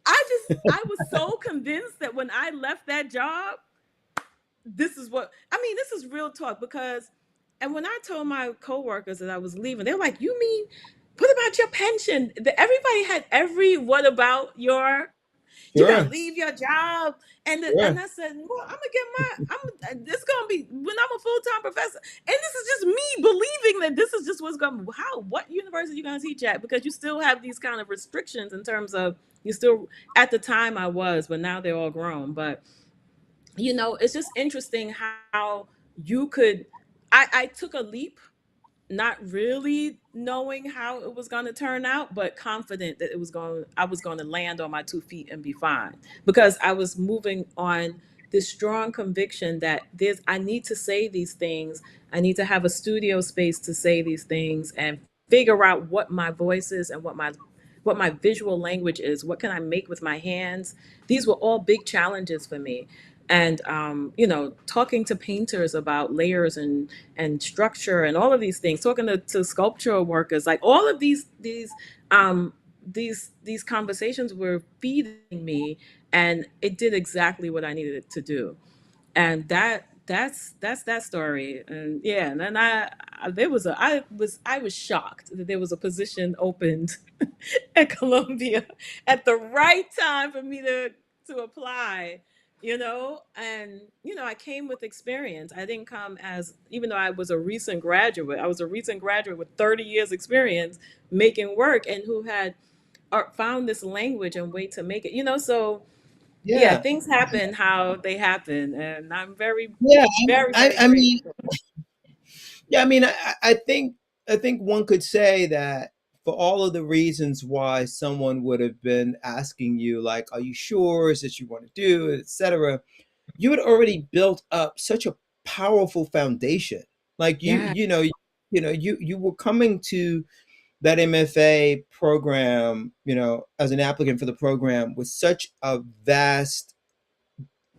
I was so convinced that when I left that job, this is real talk. Because and when I told my coworkers that I was leaving, they're like, you mean what about your pension? Everybody had every what about your you're gonna Sure. leave your job. And Sure. I said, well, I'm gonna get I'm it's gonna be when I'm a full-time professor. And this is just me believing that this is just what's gonna what university you gonna teach at, because you still have these kind of restrictions in terms of you still at the time I was, but now they're all grown. But it's just interesting how you could I took a leap, not really knowing how it was going to turn out, but confident that I was going to land on my 2 feet and be fine, because I was moving on this strong conviction that I need to say these things. I need to have a studio space to say these things and figure out what my voice is and what my visual language is. What can I make with my hands? These were all big challenges for me. And talking to painters about layers and structure and all of these things, talking to sculptural workers, like all of these conversations were feeding me, and it did exactly what I needed it to do. And that's that story. And yeah, and then I was shocked that there was a position opened at Columbia at the right time for me to apply. And I came with experience. I didn't come as, even though I was a recent graduate, I was a recent graduate with 30 years experience making work, and who had found this language and way to make it. So yeah, Yeah. things happen how they happen, and I'm very, Yeah. very, I, very I mean, grateful. yeah, I mean, I think one could say that for all of the reasons why someone would have been asking you, like, are you sure? Is this you want to do, etc. You had already built up such a powerful foundation. Like Yeah. you were coming to that MFA program, as an applicant for the program with such a vast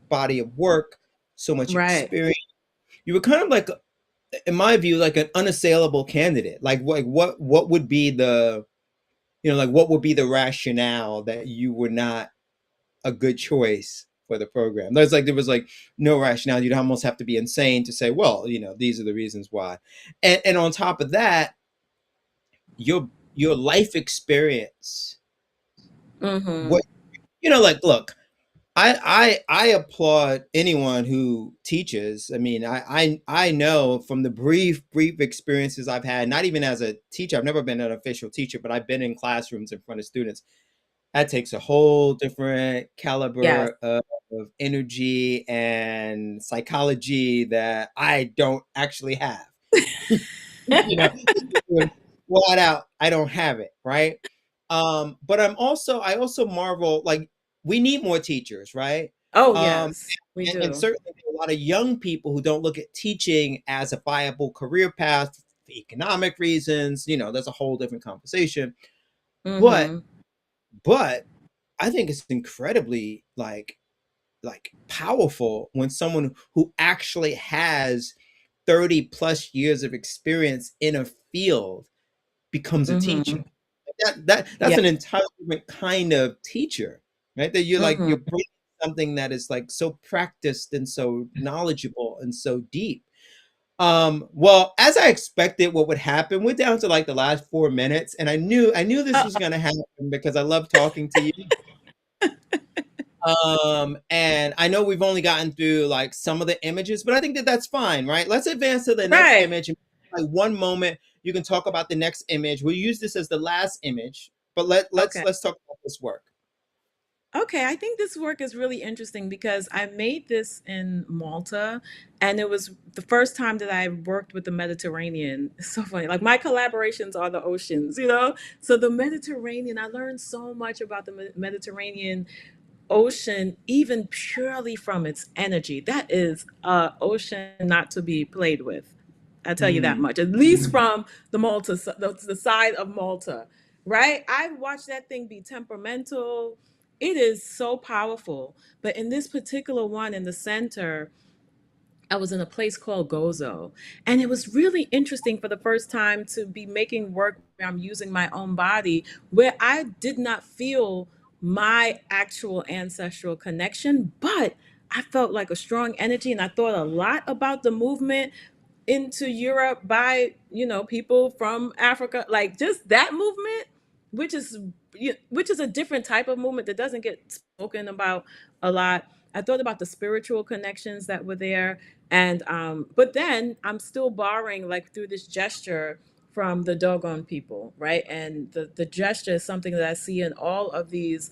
body of work, so much Right. experience. You were kind of like, in my view, like an unassailable candidate. Like what would be the, like what would be the rationale that you were not a good choice for the program? There was like no rationale. You'd almost have to be insane to say, well, these are the reasons why. And on top of that, your life experience, Mm-hmm. what, like, look, I applaud anyone who teaches. I mean, I know from the brief experiences I've had, not even as a teacher. I've never been an official teacher, but I've been in classrooms in front of students. That takes a whole different Yes. caliber of energy and psychology that I don't actually have. Flat out, I don't have it, right? But I also marvel, like, we need more teachers, right? Oh, Um, yes, we and do. certainly there are a lot of young people who don't look at teaching as a viable career path for economic reasons. That's a whole different conversation. But Mm-hmm. but I think it's incredibly like powerful when someone who actually has 30 plus years of experience in a field becomes a teacher. Mm-hmm. That's Yeah. an entirely different kind of teacher, right? That you're Mm-hmm. bringing something that is like so practiced and so knowledgeable and so deep. Well, as I expected, what would happen, we're down to like the last 4 minutes, and I knew this was Uh, gonna happen because I love talking to you. And I know we've only gotten through like some of the images, but I think that that's fine, right? Let's advance to the next right. image. Like one moment, you can talk about the next image. We'll use this as the last image, but let's Okay. let's talk about this work. Okay, I think this work is really interesting because I made this in Malta, and it was the first time that I worked with the Mediterranean. It's so funny. Like my collaborations are the oceans, you know? So the Mediterranean, I learned so much about the Mediterranean ocean, even purely from its energy. That is a ocean not to be played with. I tell you that Mm, much. At least from the side of Malta, right? I watched that thing be temperamental. It is so powerful. But in this particular one in the center, I was in a place called Gozo. And it was really interesting for the first time to be making work where I'm using my own body, where I did not feel my actual ancestral connection, but I felt like a strong energy. And I thought a lot about the movement into Europe by, people from Africa, like just that movement, which is which is a different type of movement that doesn't get spoken about a lot. I thought about the spiritual connections that were there, and but then I'm still borrowing like through this gesture from the Dogon people, right? And the gesture is something that I see in all of these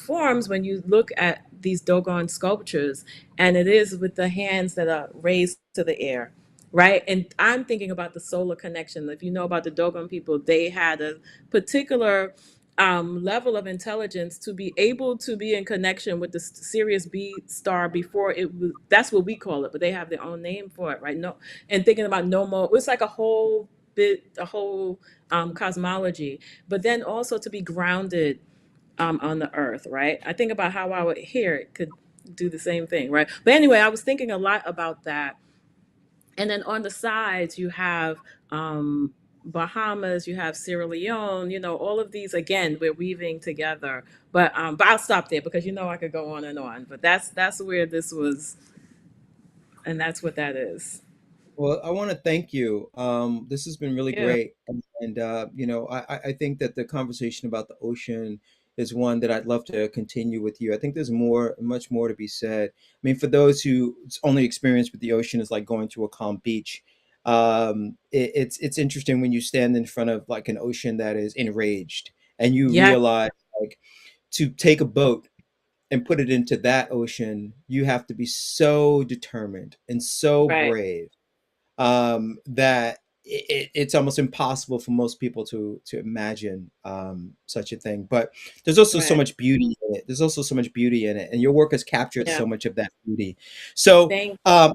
forms when you look at these Dogon sculptures, and it is with the hands that are raised to the air, right? And I'm thinking about the solar connection. If you know about the Dogon people, they had a particular level of intelligence to be able to be in connection with the Sirius B star before it was. That's what we call it, but they have their own name for it, right? No, and thinking about Nomo, it's like a whole cosmology. But then also to be grounded on the earth, right? I think about how I would hear it could do the same thing, right? But anyway, I was thinking a lot about that, and then on the sides, you have Bahamas, you have Sierra Leone, all of these again, we're weaving together. But I'll stop there because I could go on and on. But that's where this was, and that's what that is. well, I want to thank you. This has been really Yeah. great, and I think that the conversation about the ocean is one that I'd love to continue with you. I think there's much more to be said. I mean, for those whose only experience with the ocean is like going to a calm beach, it's interesting when you stand in front of like an ocean that is enraged, and you Yeah. realize, like, to take a boat and put it into that ocean, you have to be so determined and so Right. brave, that it's almost impossible for most people to imagine such a thing. But there's also so Right. much beauty in it. There's also so much beauty in it, and your work has captured Yeah. so much of that beauty. So, Thank so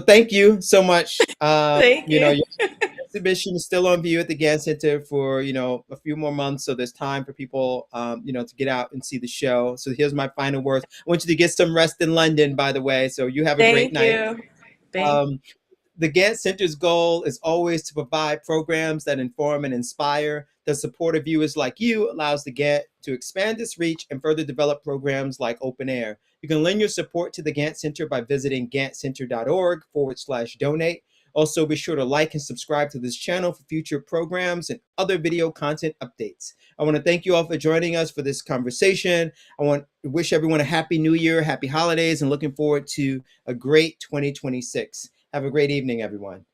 thank you so much. thank You know, you. your exhibition is still on view at the Gantt Center for a few more months. So there's time for people, to get out and see the show. So here's my final words. I want you to get some rest in London, by the way. So you have a great Thank night. you. Thank Um, the Gantt Center's goal is always to provide programs that inform and inspire. The support of viewers like you allows the Gantt to expand its reach and further develop programs like Open Air. You can lend your support to the Gantt Center by visiting ganttcenter.org/donate. Also, be sure to like and subscribe to this channel for future programs and other video content updates. I want to thank you all for joining us for this conversation. I want to wish everyone a happy new year, happy holidays, and looking forward to a great 2026. Have a great evening, everyone.